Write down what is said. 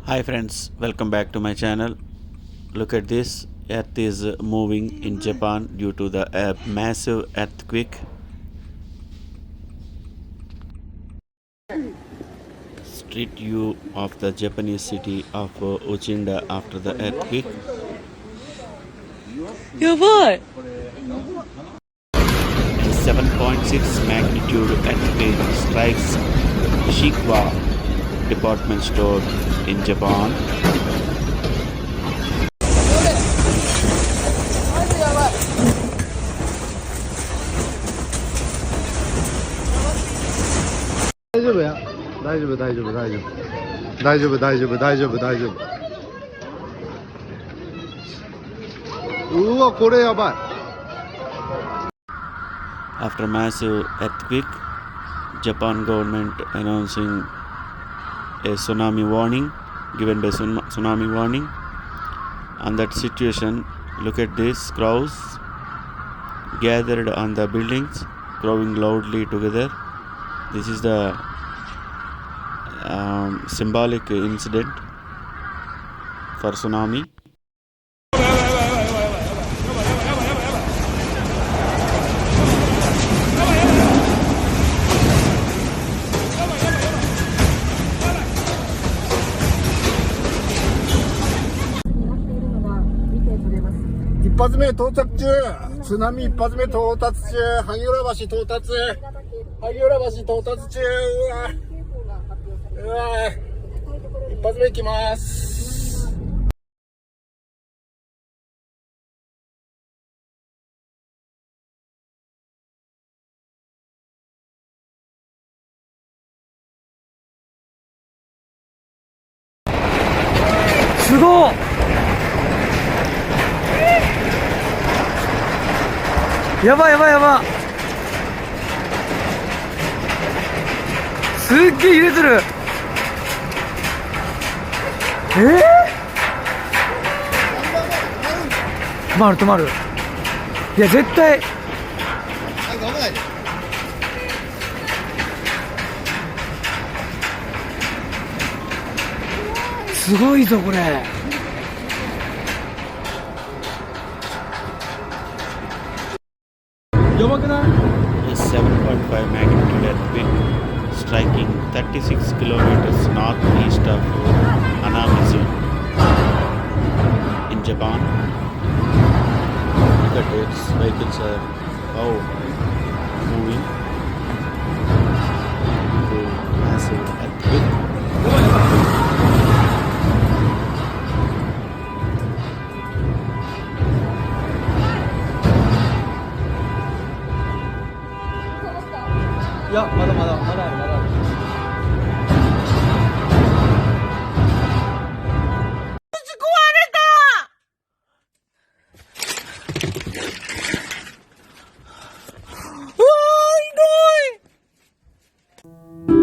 Hi friends, welcome back to my channel. Look at this. Earth is moving in Japan due to the massive earthquake. Street view of the Japanese city of Uchinda after the earthquake. やばい A 7.6 magnitude earthquake strikes Ishikawa department store in Japan. After massive earthquake, Japan government announcing a tsunami warning, given by tsunami warning. On that situation, look at this, crows gathered on the buildings, crowing loudly together. This is the symbolic incident for tsunami.一発目到着中、津波一発目到達中、萩原橋到達、萩原橋到達中、うわ一発目行きます。すごっやばいやばいやばいすっげえ揺れてる止まる止まるいや絶対すごいぞこれやばくない A 7.5 magnitude earthquake striking 36 kilometers northeast of Hanamizu in Japan. Look at it, vehicles are moving due to massive earthquake. いやまだまだまだあるまだあるうわーひどい